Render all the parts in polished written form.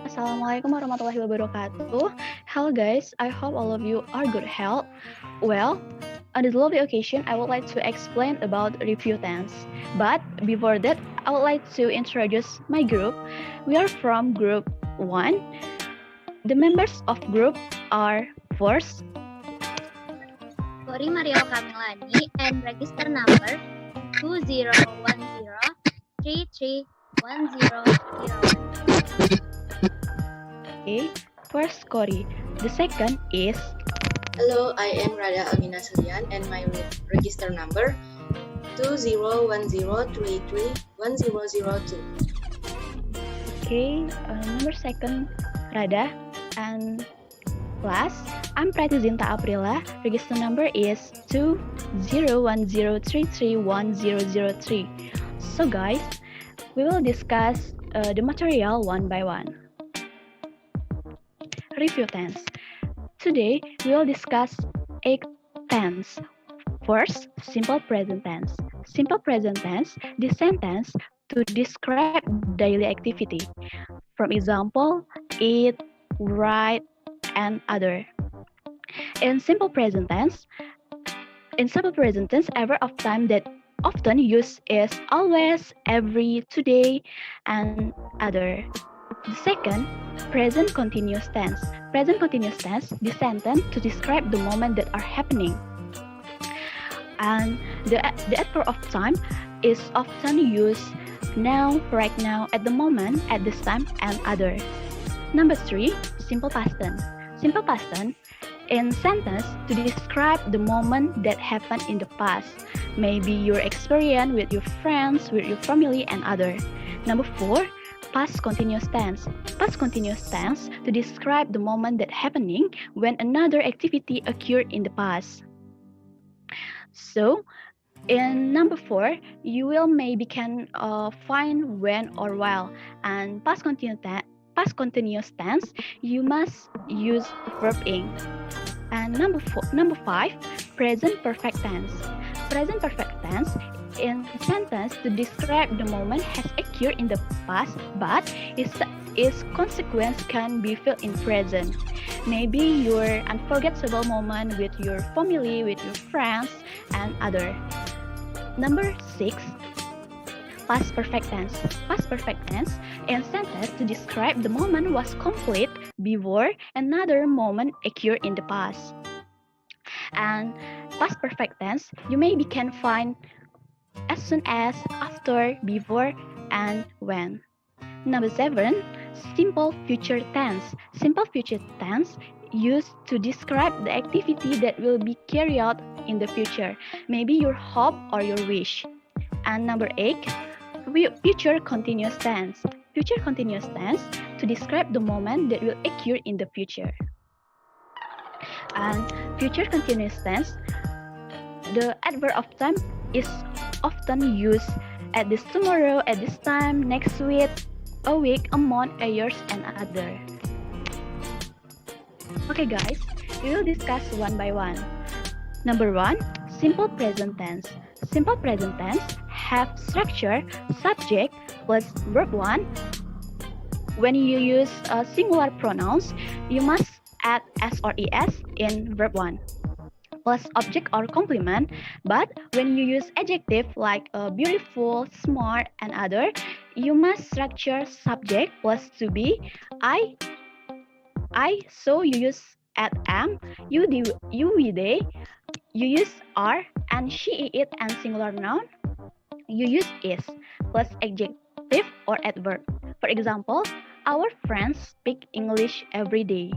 Assalamualaikum warahmatullahi wabarakatuh. Hello guys, I hope all of you are good health. Well, on this lovely occasion, I would like to explain about review tense. But before that, I would like to introduce my group. We are from group 1. The members of group are first, Tori Mariel Kamilani and register number 2010331001. okay, first Cory. The second is Hello, I am Rada Almina Sulian and my register number 201023310002. okay, number second Rada and class. I'm Prati Zinta Aprila. Register number is 2010331003. So guys, we will discuss the material one by one. Review tense. Today, we will discuss 8 tense. First, simple present tense. Simple present tense, the sentence to describe daily activity. From example, eat, write, and other. In simple present tense, ever of time that often used is always, every, today, and other. The second, present continuous tense. Present continuous tense, the sentence to describe the moment that are happening. And the adverb of time is often used now, right now, at the moment, at this time, and other. Number 3, simple past tense. Simple past tense in sentence to describe the moment that happened in the past. Maybe your experience with your friends, with your family, and other. Number 4, past continuous tense. Past continuous tense to describe the moment that happening when another activity occurred in the past. So, in number 4, you will maybe can find when or while, and past continuous tense, you must use verb ing. And number 5, present perfect tense. Present perfect tense in sentence to describe the moment has occurred in the past, but its consequence can be felt in present. Maybe your unforgettable moment with your family, with your friends, and other. Number 6, past perfect tense. Past perfect tense in sentence to describe the moment was complete before another moment occurred in the past. And past perfect tense, you maybe can find as soon as, after, before, and when. Number 7, simple future tense. Simple future tense used to describe the activity that will be carried out in the future, maybe your hope or your wish. And number 8, future continuous tense. Future continuous tense to describe the moment that will occur in the future. And future continuous tense, the adverb of time is often used at this tomorrow, at this time, next week, a week, a month, a year, and other. Okay guys, we will discuss one by one. Number 1, simple present tense. Simple present tense have structure, subject plus verb 1. When you use singular pronouns, you must add s or es in verb 1 plus object or complement. But when you use adjective like beautiful, smart, and other, you must structure subject plus to be. I, so you use add am, you, we, they, you use are, and she, it, and singular noun, you use is, plus adjective or adverb. For example, our friends speak English every day.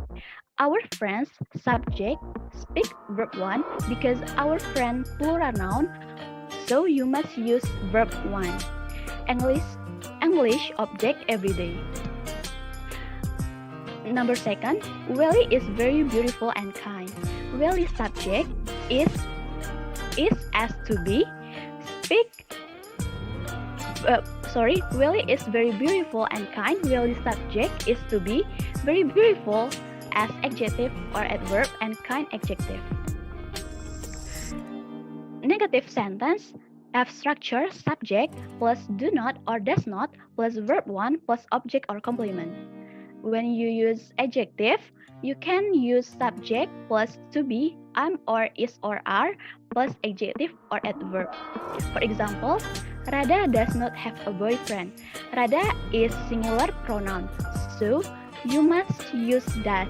Our friends subject speak verb 1 because our friend plural noun, so you must use verb 1. English object every day. Number 2, Welly is very beautiful and kind. Welly subject is as to be. Welly is very beautiful and kind. Welly subject is to be. Very beautiful as adjective or adverb and kind adjective. Negative sentence have structure subject plus do not or does not plus verb 1 plus object or complement. When you use adjective, you can use subject plus to be, am or is or are plus adjective or adverb. For example, Radha does not have a boyfriend. Radha is singular pronoun, so you must use does.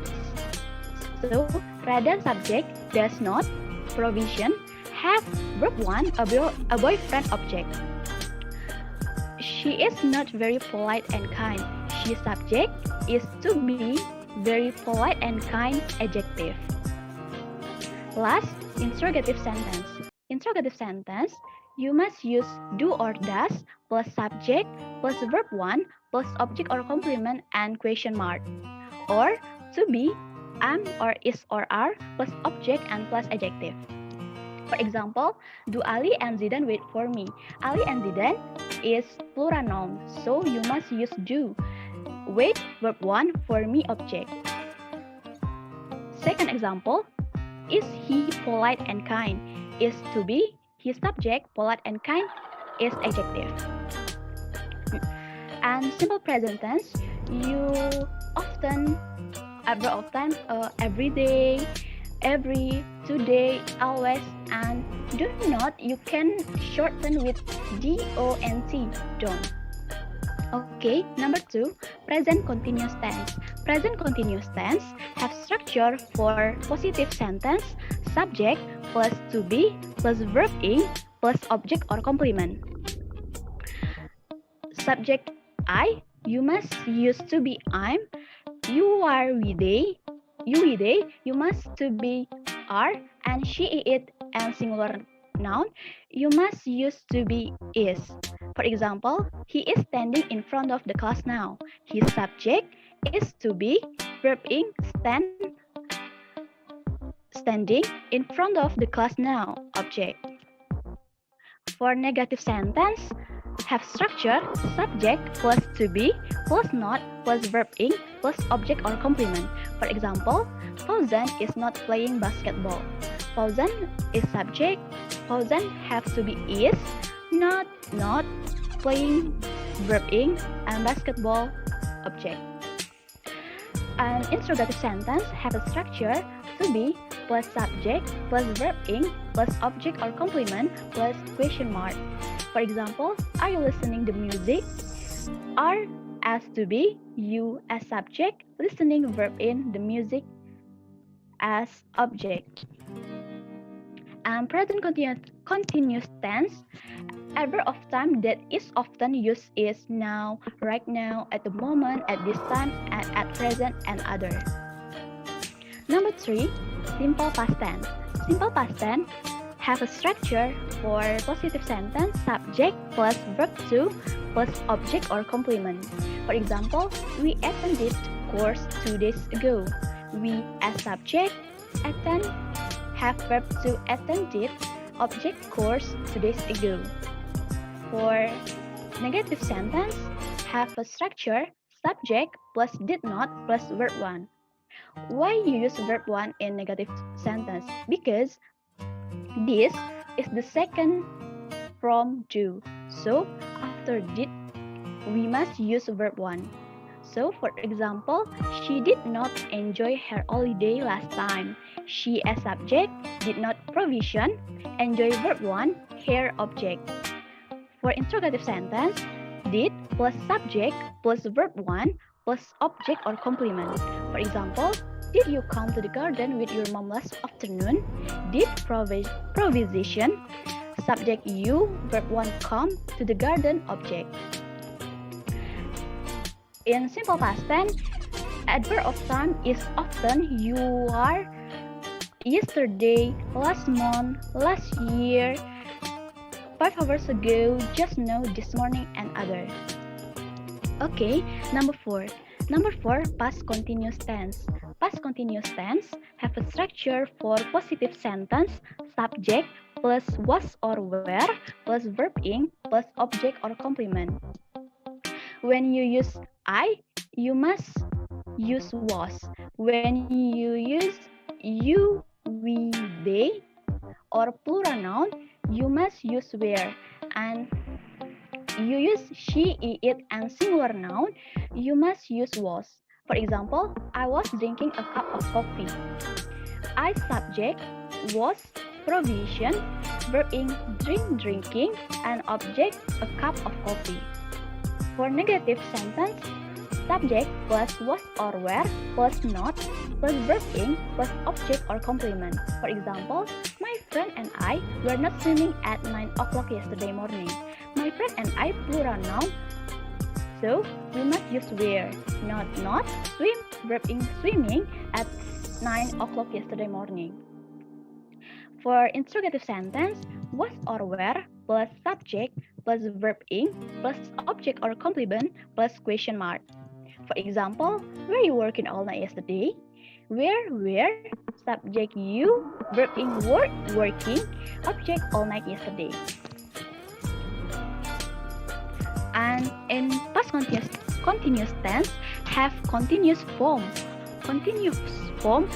So Radha subject does not, provision, have verb 1 a boyfriend object. She is not very polite and kind. She subject is to be very polite and kind adjective. Last, interrogative sentence. Interrogative sentence, you must use do or does plus subject plus verb 1 plus object or complement and question mark. Or to be, am or is or are plus object and plus adjective. For example, do Ali and Zidan wait for me? Ali and Zidan is plural noun, so you must use do. Wait, verb 1 for me object. Second example, is he polite and kind? Is to be, his subject, polite and kind, is adjective. And simple present tense, you often, every day, every, today, always, and do not, you can shorten with don't, don't. Okay, number 2, present continuous tense. Present continuous tense have structure for positive sentence, subject plus to be plus verb ing plus object or complement. Subject I, you must use to be I'm. You are we they, you must to be are, and she it and singular noun, you must use to be is. For example, he is standing in front of the class now. His subject is to be, verb ing standing in front of the class now object. For negative sentence, have structure, subject plus to be plus not plus verb ing plus object or complement. For example, Fauzan is not playing basketball. Fauzan is subject. Fauzan have to be is, not playing verb ing and basketball object. An interrogative sentence have a structure to be plus subject plus verb ing plus object or complement plus question mark. For example, are you listening to music? Are as to be, you as subject, listening verb in, the music as object. And present continuous tense, adverb of time that is often used is now, right now, at the moment, at this time, at present, and other. Number 3, simple past tense. Simple past tense have a structure for positive sentence, subject plus verb to plus object or complement. For example, we attended course 2 days ago. We as subject, attend, have verb to attended, object course 2 days ago. For negative sentence, have a structure, subject plus did not plus verb 1. Why you use verb 1 in negative sentence? Because this is the second from do. So after did, we must use verb 1. So for example, she did not enjoy her holiday last time. She as subject, did not provision, enjoy verb 1, her object. For interrogative sentence, did plus subject plus verb 1 plus object or complement. For example, did you come to the garden with your mom last afternoon? Did provision, subject you, verb 1 come to the garden object. In simple past tense, adverb of time is often you are, yesterday, last month, last year, 5 hours ago, just now, this morning, and other. Okay, number 4. Number 4, past continuous tense. Past continuous tense have a structure for positive sentence, subject plus was or were plus verb ing plus object or complement. When you use I, you must use was. When you use you, we, they, or plural noun, you must use were. And you use she, it, and singular noun, you must use was. For For example, I was drinking a cup of coffee. I subject was provision, verb ing drinking, and object a cup of coffee. For negative sentence, subject plus was or were plus not plus verb ing plus object or complement. For example, my friend and I were not swimming at 9 o'clock yesterday morning. My friend and I plural noun, so we must use were, not, swim, verb ing swimming at 9 o'clock yesterday morning. For interrogative sentence, was or were plus subject plus verb ing plus object or complement plus question mark. For example, were you working all night yesterday? Where, subject you, verb ing working, object all night yesterday. And in past continuous tense, have continuous form. Continuous form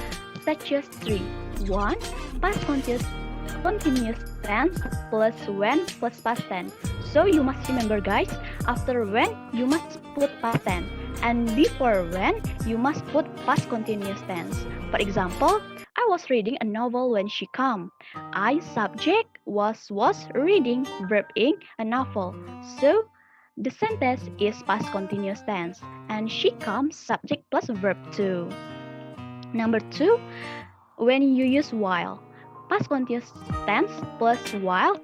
such as 3. 1. Past continuous tense plus when plus past tense. So you must remember, guys, after when you must put past tense, and before when you must put past continuous tense. For example, I was reading a novel when she came. I subject was reading, verb ing a novel. So the sentence is past continuous tense, and she comes subject plus verb too. Number 2, when you use while, past continuous tense plus while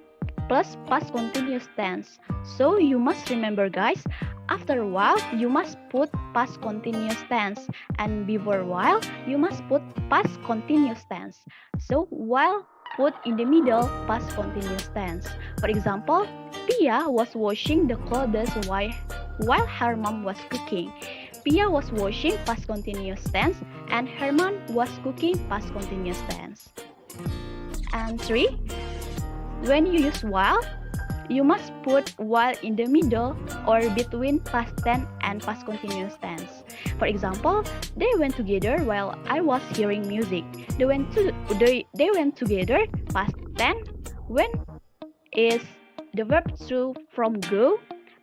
plus past continuous tense. So you must remember, guys, after while you must put past continuous tense, and before while you must put past continuous tense. So while put in the middle past continuous tense. For example, Pia was washing the clothes while her mom was cooking. Pia was washing past continuous tense, and her mom was cooking past continuous tense. And 3, when you use while, you must put while in the middle or between past tense and past continuous tense. For example, they went together while I was hearing music. They went together past tense. When is the verb to from go.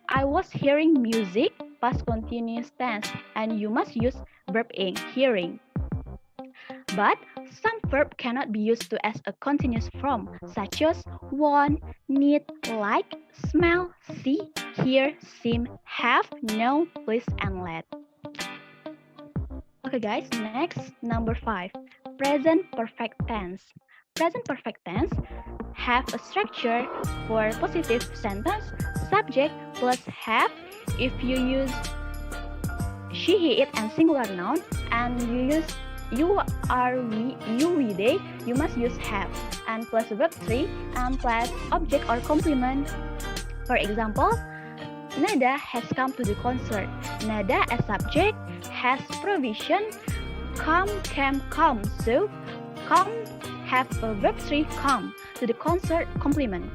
I was hearing music past continuous tense, and you must use verb ing hearing. But some verb cannot be used to as a continuous form, such as want, need, like, smell, see, hear, seem, have, know, please, and let. Okay guys, next, number 5, present perfect tense. Present perfect tense have a structure for positive sentence, subject plus have if you use she, he, it, and singular noun, and you use you, are, we, they, you must use have, and plus verb 3 and plus object or complement. For example, Nada has come to the concert. Nada as subject has provision, came, come. So, come have a verb 3 come to the concert complement.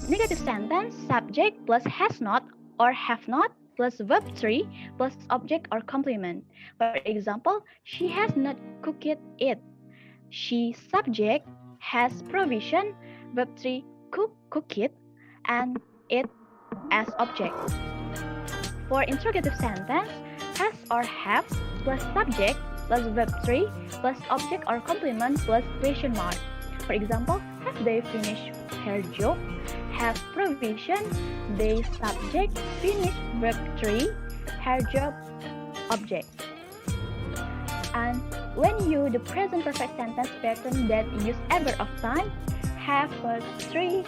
Negative sentence, subject plus has not or have not plus verb 3 plus object or complement. For example, she has not cooked it. She subject has provision, verb 3 cook it, and it as object. For interrogative sentence, has or have plus subject plus verb 3 plus object or complement plus question mark. For example, have they finished her job? Have provision, they subject, finish verb 3, her job object. And when you the present perfect sentence pattern that use ever of time have a 3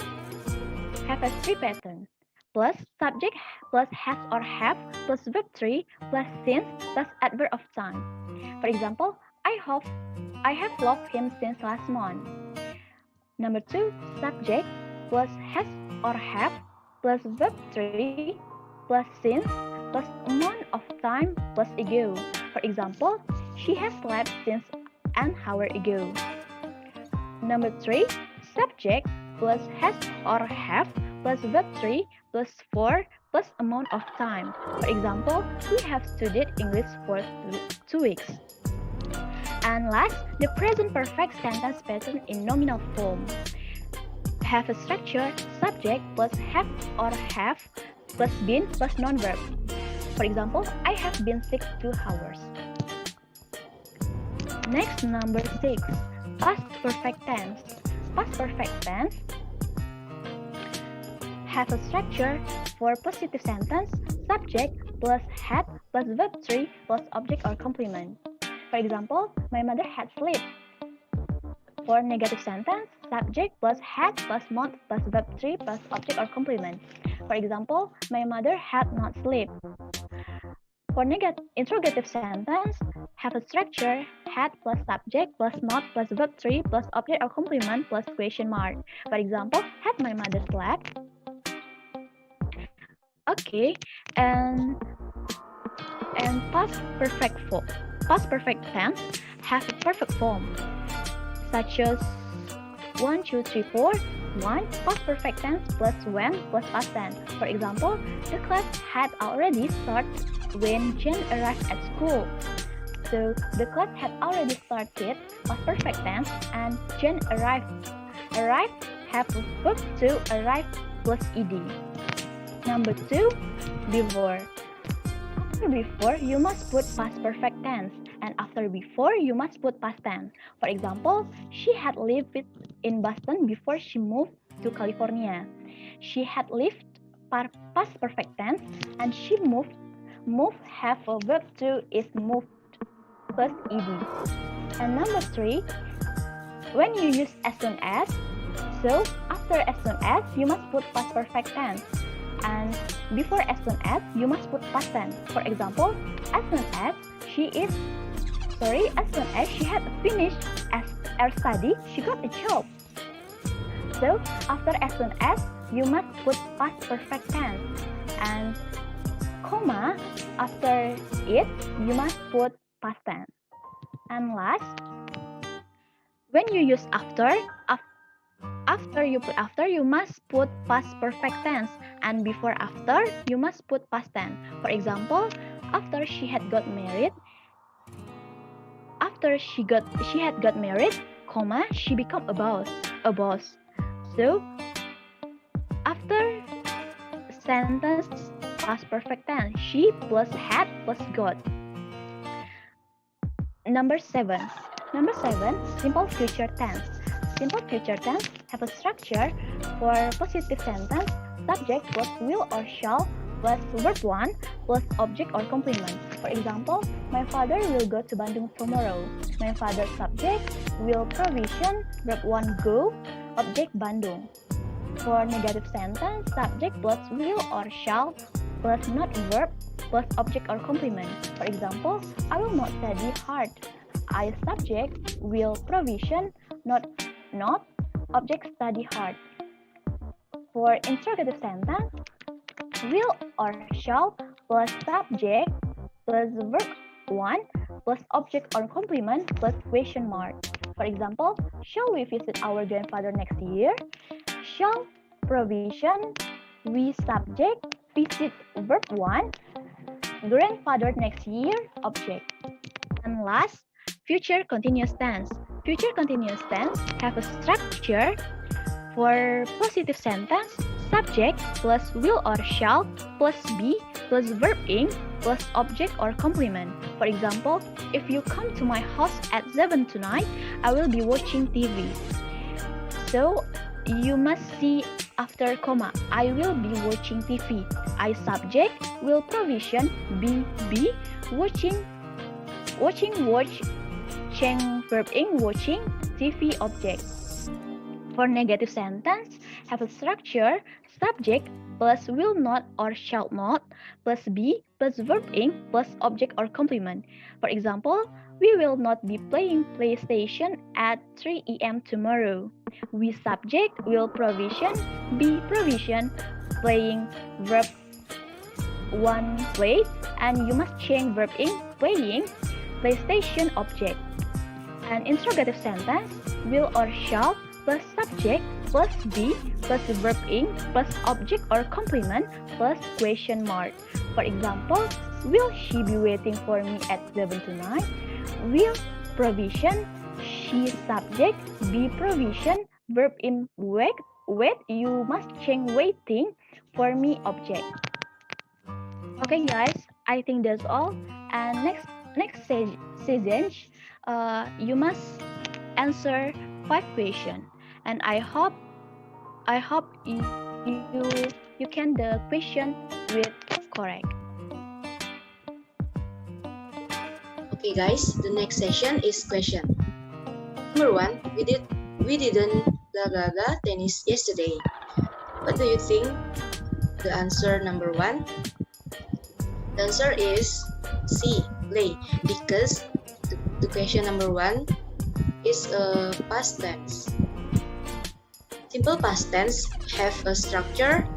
pattern plus subject plus has or have plus verb 3 plus since plus adverb of time. For example, I have loved him since last month. Number 2, subject plus has or have plus verb 3 plus since plus amount of time plus ago. For example, she has slept since an hour ago. Number 3, subject plus has or have plus verb 3 plus 4 plus amount of time. For example, we have studied English for 2 weeks. And last, the present perfect sentence pattern in nominal form. Have a structure, subject plus have or have plus been plus non-verb. For example, I have been sick 2 hours. Next, number 6, past perfect tense. Past perfect tense have a structure for positive sentence, subject plus had plus verb 3 plus object or complement. For example, my mother had sleep. For negative sentence, subject plus had plus not plus verb 3 plus object or complement. For example, my mother had not sleep. For interrogative sentence, have a structure had plus subject plus not plus verb 3 plus object or complement plus question mark. For example, had my mother slept? Okay, and past perfect tense have a perfect form, such as 1, 2, 3, 4. 1. Past perfect tense plus when plus past tense. For example, the class had already started when Jen arrived at school. So the class had already started past perfect tense and Jen arrived. Arrived have a verb to arrive plus ed. Number 2, before. After before, you must put past perfect tense, and after before, you must put past tense. For example, she had lived in Boston before she moved to California. She had lived past perfect tense, and she moved. Move have a verb to is moved plus ed. And number 3, when you use as soon as, so after as soon as, you must put past perfect tense. And before as soon as, you must put past tense. For example, as soon as she had finished her study, she got a job. So after as soon as, you must put past perfect tense. And comma, after it, you must put past tense. And last, when you use after you must put past perfect tense, and before after you must put past tense. For example, after she had got married, comma, she became a boss. So after sentence past perfect tense, she plus had plus got. Number 7, simple future tense. Simple future tense have a structure for positive sentence, subject plus will or shall plus verb 1 plus object or complement. For example, my father will go to Bandung tomorrow. My father's subject will provision, verb 1 go, object Bandung. For negative sentence, subject plus will or shall plus not verb plus object or complement. For example, I will not study hard. I subject will provision, not object study hard. For interrogative sentence, will or shall plus subject plus verb 1 plus object or complement plus question mark. For example, shall we visit our grandfather next year? Shall provision, we subject, visit verb 1, grandfather next year, object. And last, future continuous tense. Future continuous tense have a structure for positive sentence, subject plus will or shall plus be plus verb ing plus object or complement. For example, if you come to my house at 7 tonight, I will be watching TV. So you must see after comma, I will be watching TV. I subject will provision be watching watch, change verb ing watching TV object. For negative sentence, have a structure, subject plus will not or shall not plus be plus verb ing plus object or complement. For example, we will not be playing PlayStation at 3 a.m. tomorrow. We subject will provision, be provision, playing verb 1 play, and you must change verb ing playing PlayStation object. An interrogative sentence, will or shall plus subject plus be plus verb ing plus object or complement plus question mark. For example, will she be waiting for me at 7 tonight? Will provision, she subject, be provision, verb in wait, you must change waiting for me object. Okay guys, I think that's all. And next session, You must answer 5 questions, and I hope you can the question with correct. Okay guys, the next session is question. Number 1, we didn't blah blah blah tennis yesterday. What do you think? The answer number 1. The answer is C, play, because the question number 1 is a past tense. Simple past tense have a structure,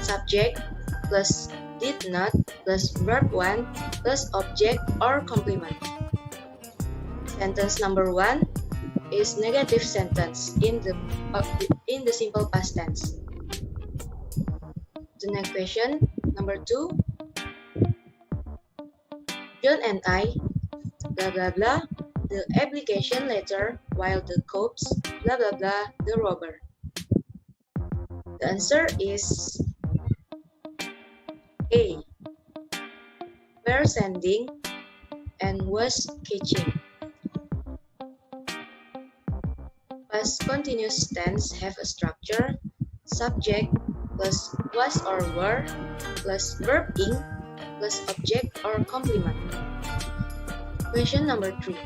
subject plus did not plus verb 1 plus object or complement. Sentence number 1 is negative sentence in the simple past tense. The next question, number 2. John and I, blah blah blah, the application letter while the cops, blah blah blah, the robber. The answer is A. Were sending and was catching. Past continuous tense have a structure, subject plus was or were plus verb ing plus object or complement. Question number 3.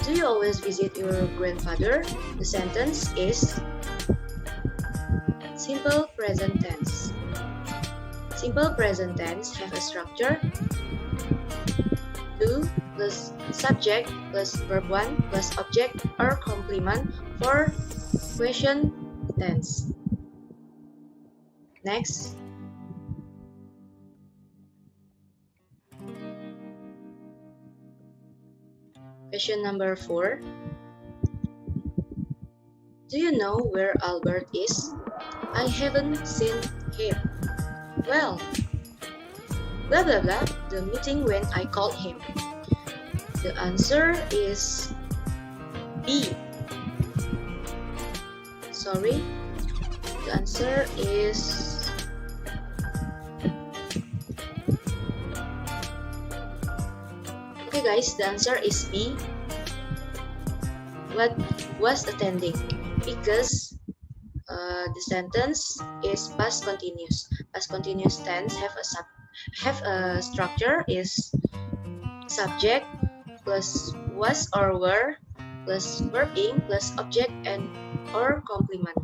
Do you always visit your grandfather? The sentence is simple present tense. Simple present tense have a structure, do plus subject plus verb 1 plus object or complement for question tense. Next. Question number 4. Do you know where Albert is? I haven't seen him. Well, blah blah blah, the meeting when I called him. The answer is B. Sorry, the answer is okay guys, the answer is B. What was attending? Because the sentence is past continuous. Past continuous tense have a structure is subject plus was or were plus verb ing plus object and or complement.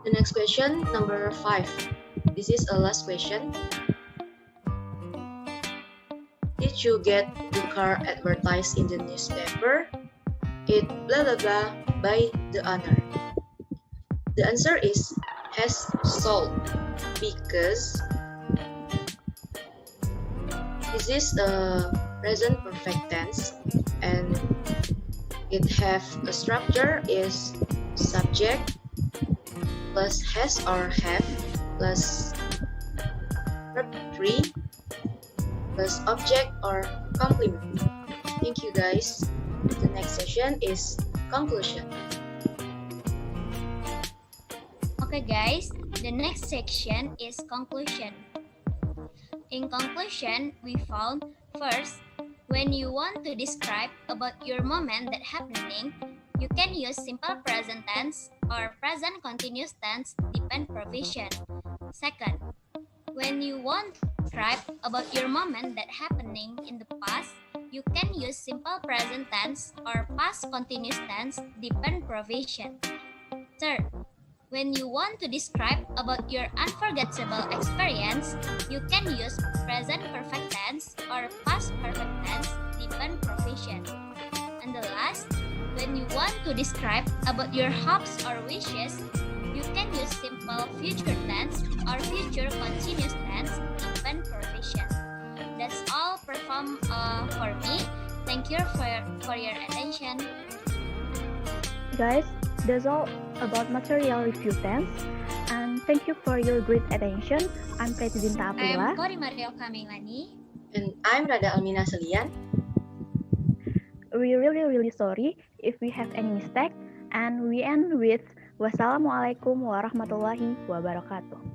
The next question, number 5. This is a last question. Did you get the car advertised in the newspaper? It blah blah blah by the owner. The answer is has sold because this is a present perfect tense and it have a structure is subject plus has or have plus verb 3 plus object or complement. Thank you guys. The next session is conclusion. Okay guys, the next section is conclusion. In conclusion, we found first, when you want to describe about your moment that happening, you can use simple present tense or present continuous tense depend provision. Second, when you want to describe about your moment that happening in the past, you can use simple present tense or past continuous tense depend provision. Third, when you want to describe about your unforgettable experience, you can use present perfect tense or past perfect tense depend provision. And the last, when you want to describe about your hopes or wishes, you can use simple future tense or future continuous tense depend provision. That's all perform for me. Thank you for your attention. Guys, that's all about material review tense. And thank you for your great attention. I'm Presidenta Aprila. I'm Kori Mario Kamilani. And I'm Rada Almina Selian. We're really sorry if we have any mistake. And we end with wassalamualaikum warahmatullahi wabarakatuh.